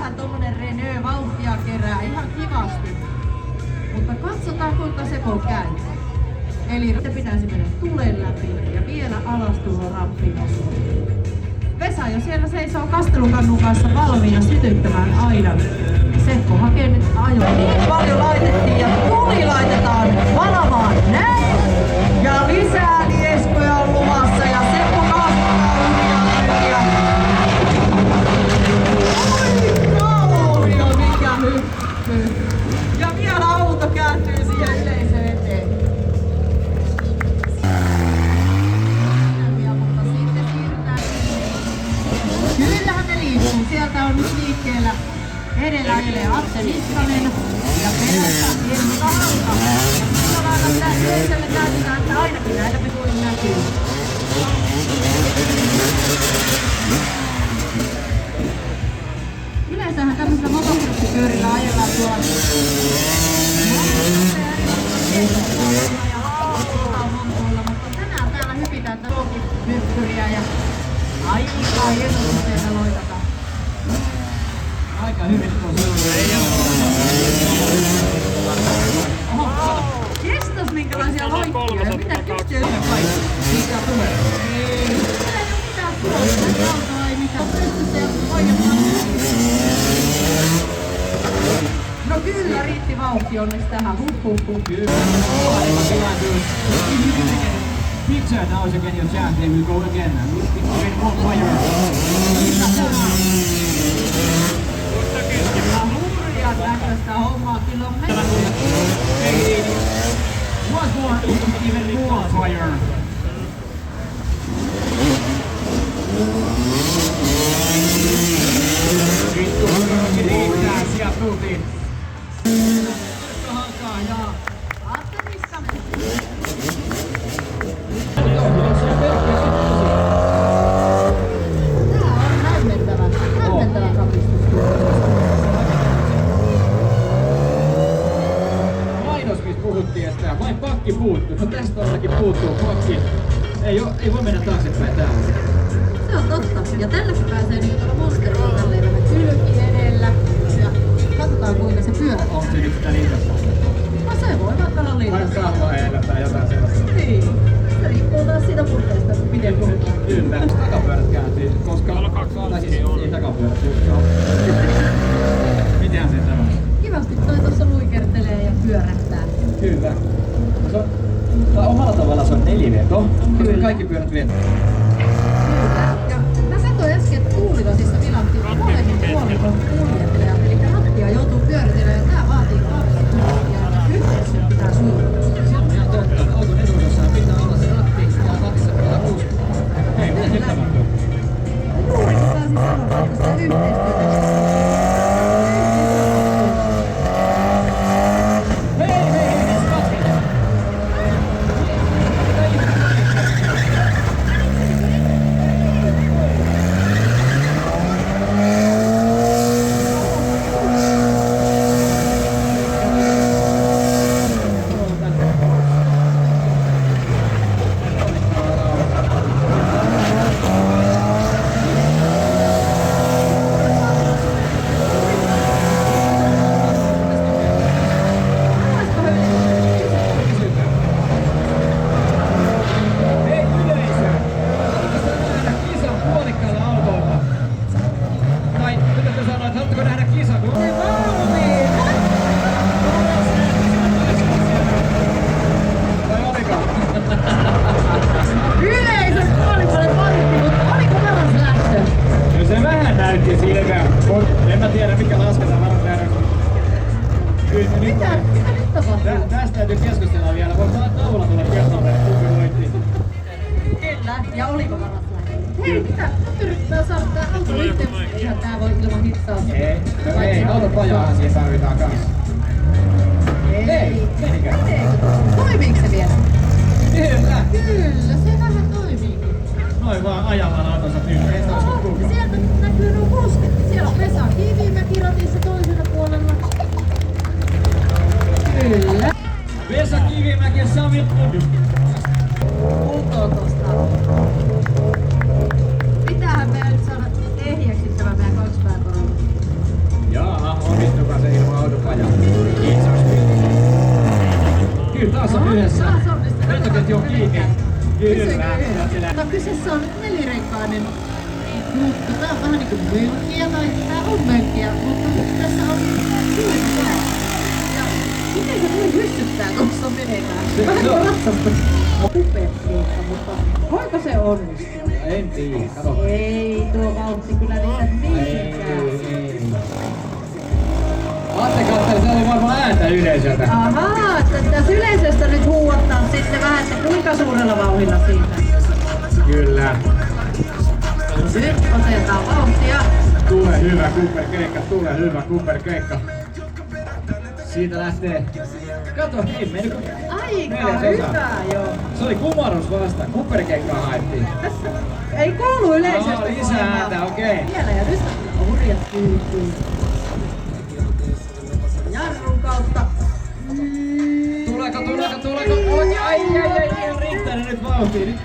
kyllähän tommonen Renault vauhtia kerää ihan kivasti. Mutta katsotaan kuinka Sepo käy. Eli se pitäisi mennä tulen läpi ja vielä alas tuohon ramppiin. Vesa jo siellä seisoo kastelukannun kanssa valmiina sytyttämään aidan. Seppo hakee nyt ajoa. Niin paljon laitettiin ja tuli laitetaan valamaan. Näin! Ja lisää lieskoja on luvassa ja Seppo kaastaa hurjaa. Oi kauria, mikä hyppy! Ja vielä auto kääntyy siihen yleisöön eteen. Kyllähän ne liikkuu. Sieltä on nyt liikkeellä edellä elee Atte Niskanen ja perässä Ilkka Halka. Ja sillä lailla sitä yleisölle näytetään, että ainakin näitä pituja näkyy. Yleensähän tämmöisellä motocrossipyörillä ajellaan tuolla mutta tänään täällä hypitään myppyriä ja aika hienoisesti loikataan. Aika hyvin Oho, kestas minkälaisia loikkia ja mitä kysyä yhtä kaikki? Mitä tulee? Ei ole mitään tuolla, autoa ei mitään pystyssä ja oikeastaan. No kyllä riitti vauhti onneksi tähän. Kyllä. Picture now again your chance, they will go again. Even more fire. Hurjaa näköistä hommaa kilometriä. Once more, even more fire. Riittää, sieltä tultiin. Halkaa ja Atte Niskanen. Tää on hämmentävä kapistus. Mainos, missä puhuttiin, että vain pakki puuttuu. No tästä todellakin puuttuu pakki. Ei voi mennä taaksepäin täällä. Se on totta. Ja tälläkin pääsee niin tuolla monsterilla tälleen kylki edellä. Ja katsotaan kuinka se pyörä. Onko se nyt sitä liitassa? No se voi vaikka olla liitassa. Vai kahvaheellä tai jotain sellaista. Niin. Se riippuu taas siitä puutteesta, miten puhutaan. Kyllä. Takapyörät kääntyy, koska... Ei takapyörät. Mitenhän se tämä? Kivasti toi tuossa luikertelee ja pyörähtää. Kyllä. Omalla tavallaan se on neliveto. Kyllä. Kaikki pyörät vetää. Kyllä. Ja mä katsoin äsken, että Tuulilasissa tilattiin molemmin puolikon kuljettaja. Eli rattia joutuu pyöritellä ja tää vaatii 2 tuntia. Yhteensä pitää suunnitella. Se on ihan totta. Auton etuosassa pitää olla se ratti ja 260. Ei, mitä se tapahtuu? Juuri pääsin sanomaan, että sitä yhteistyötä. En mä tiedä mikä lasketaan varmaan tehdä. Mitä nyt tapahtuu? Tästä täytyy keskustella vielä. Voisi taululla tulla kertomaan, että kumpi voitti. Kyllä, ja oliko varas lähdellä? Hei, mitä? Nyt yrittää saada tää auto itse. Eihän tää voi ilman hitsausta. Ei, autopajaahan siihen tarvitaan kanssa. Ei, menikään. Toimiiko se vielä? Kyllä. Kyllä, se vähän toimii. Noin vaan ajallaan autonsa tyhjää. Oho, sieltä näkyy nuo posket. Siellä on Vesa Kivimäki ratissa toisella puolella. Kyllä. Vesa Kivimäki ja Sami Kuntoon tosta. Pitäähän meidän nyt saada ehjäksi tämä meidän 2 pääkorolla. yhdessä. onnistunut. Ventoketju on kiinni. Kyllä. No kyseessä on nelirenkainen juttu. Tää on vähän niinku mönkkiä, tai tää on mönkkiä, mutta nyt tässä on suuntaa. Ja miten se pystyttää tuossa menemään? Vähän kuin ratsasta. Superkeikka, mutta voiko se onnistua? En tiedä, kato. Ei tuo vauhti kyllä niitä niinkään. Ajattelin, että se oli varmaan ääntä yleisöltä. Ahaa, että tässä yleisöstä nyt huuattaa sitten vähän, että kuinka suurella vauhdilla siitä. Kyllä. Nyt otetaan vauhtia. Tulee hyvä Cooper-keikka, tulee hyvä Cooper-keikka. Siitä lähtee. Kato, ei mennyt kuin Aika 4/4. hyvä joo. Se oli kumarus vasta, Cooper-keikkaa haettiin. Ei kuulu yleisöstä. Lisää ääntä, okei. Vielä ja nyt on hurjat kyykyy. Jarrun kautta. Tuleeko? Oi, ai, riittänyt nyt vauhtiin. Nyt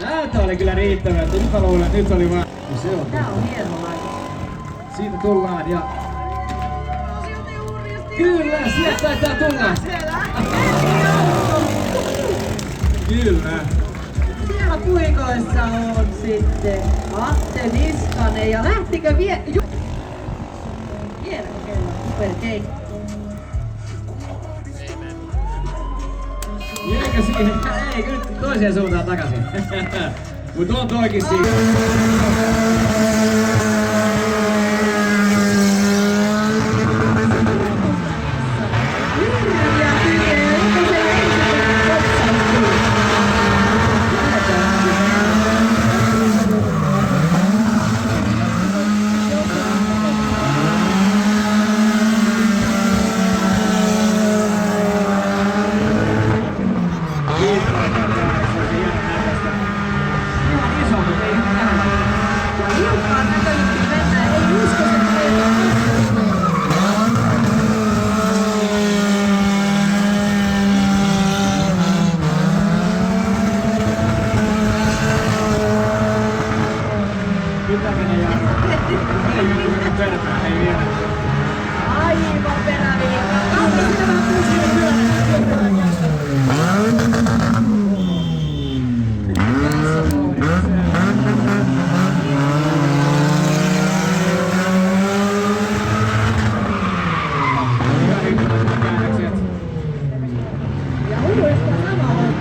ääntä oli kyllä riittämättä. Nyt mä luulen, että nyt oli vaan. No se on. Tää on hieno laitos. Siitä tullaan ja... Kyllä, sieltä taitaa tulla. Kyllä. Siellä puikoissa on sitten Atte Niskanen ja lähtikö vielä kokeilla Cooper-keikka. Jäikö siihen? Ei, kyllä toiseen suuntaan takaisin. Mut on toikin siinä. Aivan peräviikka. Kauan sinä vähän puskille pyörää. Ja uudestaan sama on.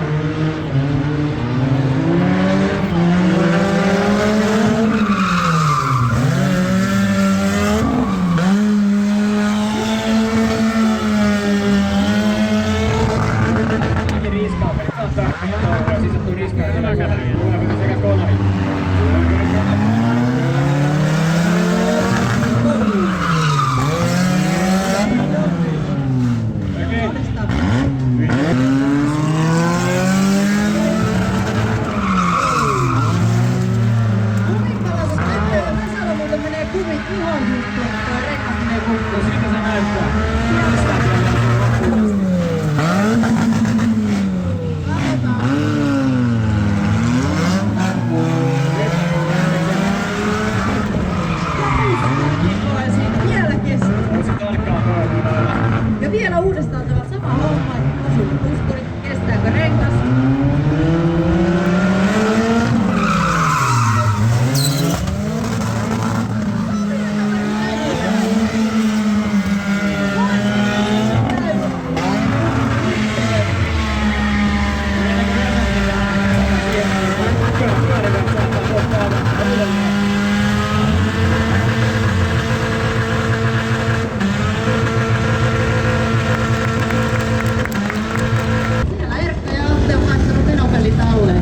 Ja vielä uudestaan tämä sama homma, että asuu puskurit, kestääkö rengas? Siellä Erkka ja Atte on laittanut menopelit alle.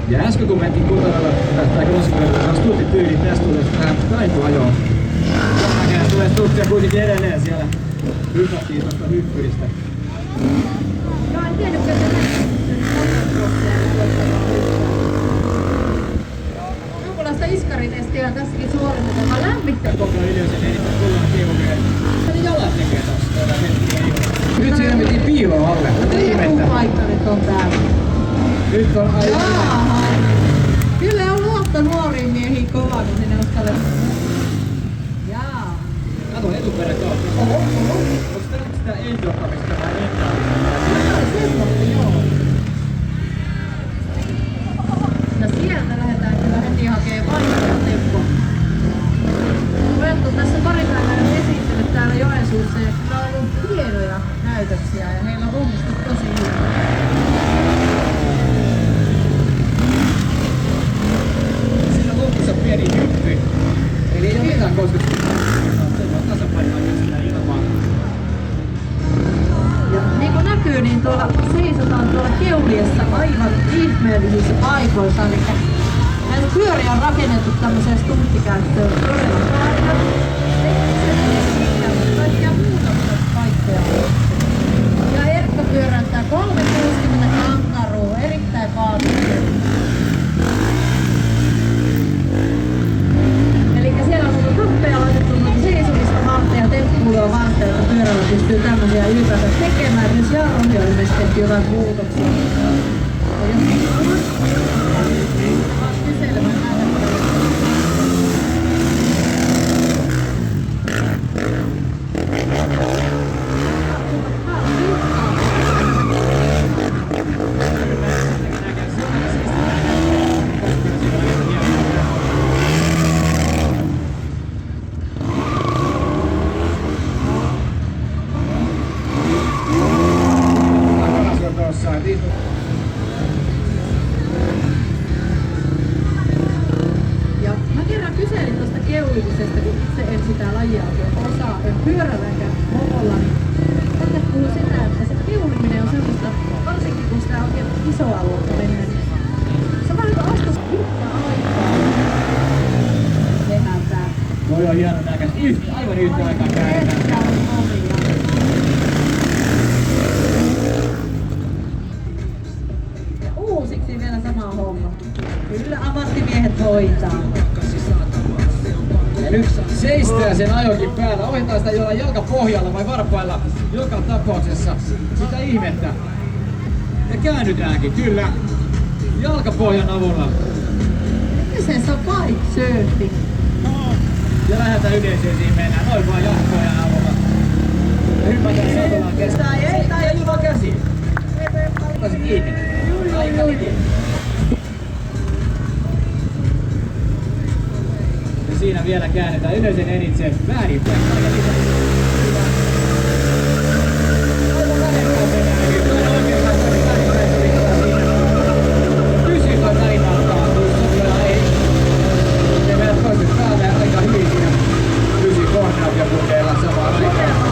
Ja äsken kun mentiin kuuntelemaan tai koskelemaan stuuttityyliin, tästä tuli vähän taitoajoa. Näköjään tulee stuuttia kuitenkin edelleen siellä. Hypättiin tosta hyppyristä. Joo, en tiennytkö se jonkunlaista iskaritestiä tässäkin suoritetaan. Mä lämmittän koko Koko ylös ja niitä tullaan kiivukeen. Eli jalat tekee tossa. Nyt siinä mentiin piiloon alle. Mitä ihmettä? paikka nyt on täällä. Nyt on aivan... Jaaha. Kyllä on luotto nuoriin miehiin kova, kun sinne uskallet. etuperä kautta. Oho. Onks tää nyt sitä endokamista vai endamista? Tää on semmoista, joo. Ja sieltä lähdetään kyllä heti hakee vaihtoja tempo. Pojat on tässä pari päivää esiintynyt täällä Joensuussa ja kyllä on ollut hienoja näytöksiä ja heillä on onnistunut tosi hyvin. Siinä lopussa pieni hyppy. Eli ei oo mitään kosketusta. Se on tasapainoa sitä ilmaa. Ja niin kuin näkyy, niin tuolla seisotaan tuolla Keuliassa aivan ihmeellisissä paikoissa. Eli näitä pyöriä on rakennettu tämmöiseen stunttikäyttöön todella paljon. Kaikkia muutoksia paikkoja. Ja Erkka pyöräyttää 360 kankarua, erittäin vaativia. Elikkä siellä on ollut kappeja laitettu seisomista varten ja temppuilua varten, että pyörällä pystyy tämmöisiä ylipäätään tekemään. Myös jarruihin on ilmeisesti tehty jotain muutoksia. Ja mä kerran kyselin tuosta keulimisesta, kun itse en sitä lajia oikein osaa, en pyörällä enkä mopolla, niin tänne puhuu sitä, että se keuliminen on semmoista, varsinkin kun sitä oikein isoa luokka menee, niin se on vähän kuin astus yhtä aikaa lehäntää. Toi on hieno näköistä. Aivan yhtä aikaa käännetään. Että on omia. Uusiksi vielä sama homma. Kyllä ammattimiehet hoitaa. Ja nyt seistää sen ajokin päällä. Ohjataan sitä jollain jalkapohjalla vai varpailla. Joka tapauksessa. Mitä ihmettä. Ja käännytäänkin, kyllä. Jalkapohjan avulla. Kyseessä on bike surfing. Ja lähdetään yleisöön, mennään noin vaan jalkapohjan avulla. Ja hypätään satulaan kesken. Ei vaan käsi. Ottaisin kiinni. Aika kiinni. Ja siinä vielä käännetään yleisen enitse väärin. Pysyy toi välimaltaan tuossa, ei. Ja meidät toiset päälle aika hyvin siinä. Pysyy koordinaatiopukeilla samaan aikaan.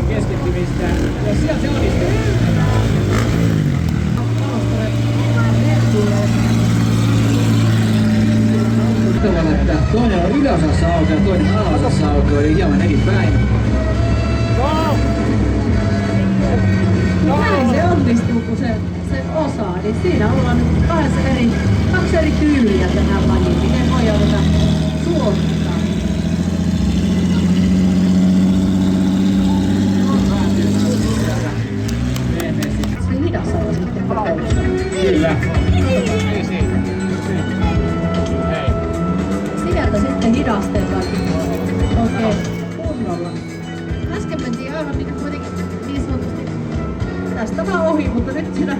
Keskittymistä. Ja sieltä se onnistuu. Että toinen on yläosassa auto ja toinen alaosassa auto, eli hieman eri päin. Näin se onnistuu, kun se osaa. Niin siinä ollaan nyt kaksi eri tyyliä tähän lajiin. Miten voidaan tätä suorittaa? Se hidas on sitten kokeilussa. Kyllä. Sieltä sitten hidastetaan oikein kunnolla. Äsken mentiin aivan niin sanotusti tästä vaan ohi, mutta nyt siinä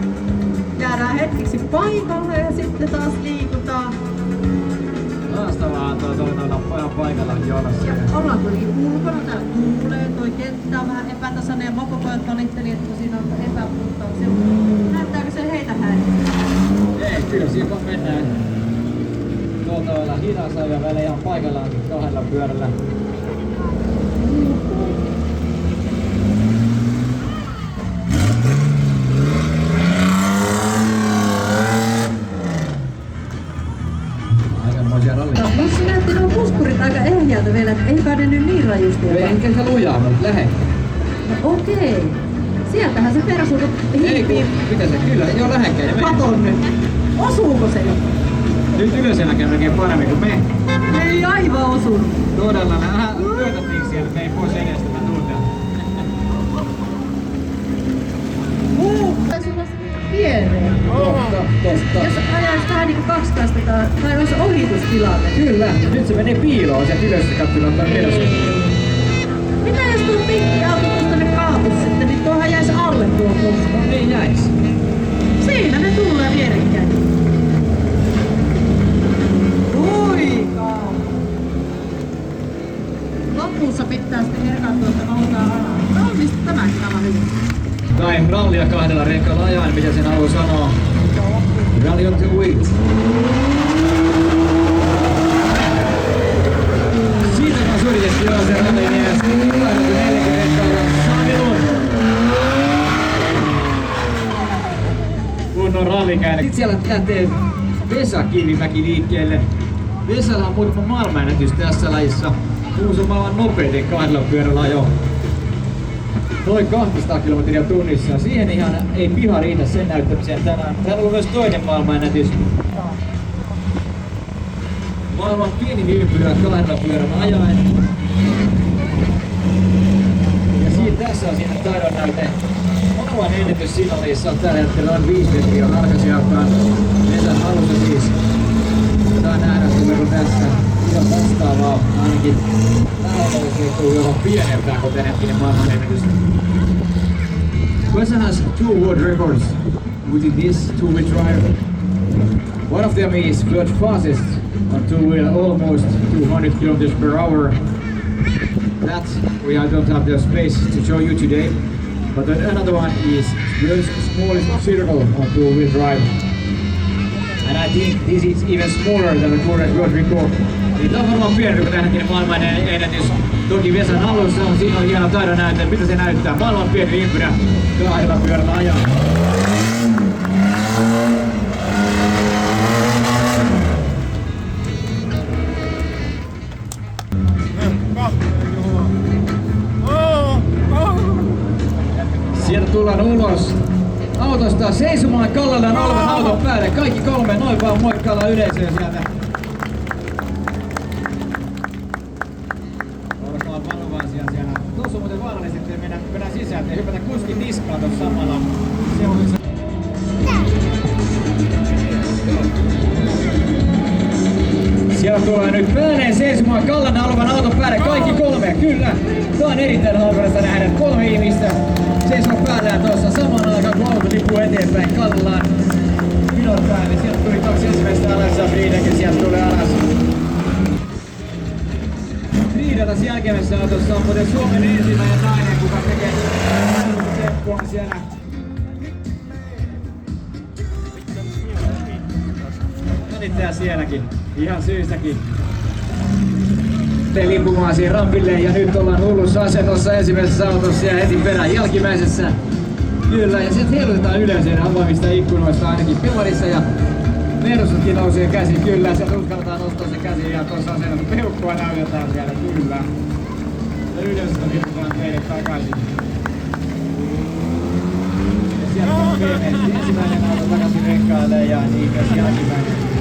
jäädään hetkeksi paikalle ja sitten taas liikutaan. Haastavaa tuolla ollaan paikallaan jonossa. Ja ollaan kuitenkin ulkona, täällä tuulee, toi kenttä on vähän epätasainen ja mokopojat valitteli, että kun siinä on epäpuhtauksia. Näyttääkö se heitä häiriä? Ei, kyllä siinä kun mennään tuolta olla hidasta ja välillä ihan paikallaan kahdella pyörällä. Aikamoisia rallia. Musta näytti nuo puskurit aika ehjältä vielä, että eipä ne nyt niin rajusti. Enkä se lujaa, mutta lähe. No okei. Sieltähän se persu Ei kun, mitä se? Kyllä, joo lähekkäin. Katon nyt. Osuuko se jo? Nyt ylöselläkin näkee paremmin kuin me. Ei aivan osunut. Todella, vähän lyötättiin siellä, me ei pois edestä, mä tuun täältä. Taisi olla viereen. Tosta. Jos ajaisi vähän niinku kaksikaistakaan, tai olisi ohitustilanne. Kyllä, nyt se menee piiloon sieltä ylös ja katsoo ottaa persu. Mitä jos tuo pikkiauto tuosta nyt kaatus sitten, niin tuohan jäisi alle tuo pusto. No niin jäis. Siinä ne tulee vierekkäin. Uikaa! Lopussa pitää sitten erkaantua, että noutaan alas. Valmista tämäkin aivan hyvin. Tai rallia kahdella rekalla ajan, mitä sen haluaa sanoa. Rally on two weeks. Siitä on yritetty joo se ralli mies. 40 rekalla Sami Lund. Kunnon rallikäinen. Sitten siellä lähtee Vesa Kivimäki liikkeelle. Vesalla on muutama maailmanennätys tässä lajissa. Uusi on maailman nopeiten kahdella pyörällä ajo. Noin 200 kilometriä tunnissa. Siihen ihan ei piha riitä sen näyttämiseen tänään. Täällä on ollut myös toinen maailmanennätys. Maailman pienin ympyrä kahdella pyörällä ajaen. Ja siinä tässä on siinä taidon näyte. Maailman ennätys siinä lajissa on tällä hetkellä on 5 metriä alkasijaltaan. Vesän alussa siis. Saa nähdä tuleeko tässä ihan vastaavaa ainakin. Täällä olisi tullut jopa pienempää kuin tämänhetkinen maailmanennätys. Vesa has 2 world records within this two-wheel drive. One of them is world fastest on two-wheel, almost 200 kilometers per hour. That we don't have the space to show you today. But another one is world's smallest circle on two-wheel drive. And I think this is even smaller than the current world record. Niin tää on varmaan pienempi kuin tämänhetkinen maailman ennätys. Toki Vesan alussa on, siinä on hieno taidon näyttää, mitä se näyttää. Maailman pieni ympyrä kahdella pyörällä ajan. Sieltä tullaan ulos autosta seisomaan kallellaan olevan auton päälle. Kaikki 3 noin vaan moikkaillaan yleisöä sieltä. Ollaan varovaisia siellä. Tuossa on muuten vaarallisesti, että mennään sisään ja hypätä kuskin niskaan tuossa samalla. Se on se. Siellä tulee nyt päälleen seisomaan kallana olevan auton päälle kaikki 3, kyllä. Tää on erittäin harvinaista nähdä 3 ihmistä seisoo päällään tuossa samaan aikaan kun auto lippuu eteenpäin kallaan. Minot päälle, sieltä tuli 2 ensimmäistä alas ja Friidakin sieltä tulee alas. Friida tässä jälkimmäisessä autossa on muuten Suomen ensimmäinen nainen, kuka tekee temppua siellä. Anittaja sielläkin, ihan syystäkin. Limpumaan siihen rampille ja nyt ollaan hullussa asennossa ensimmäisessä autossa ja heti perään jälkimmäisessä. Kyllä, ja sitten heilutetaan yleisöön avaimista ikkunoista ainakin pelarissa ja Mersutkin nousee käsi, kyllä, sieltä uskalletaan nostaa se käsi ja tuossa asennossa peukkua näytetään siellä, kyllä. Ja yleisöstä liputaan meille takaisin. Ja sieltä on ensimmäinen auto takaisin rekkaalle ja niin myös jälkimmäinen.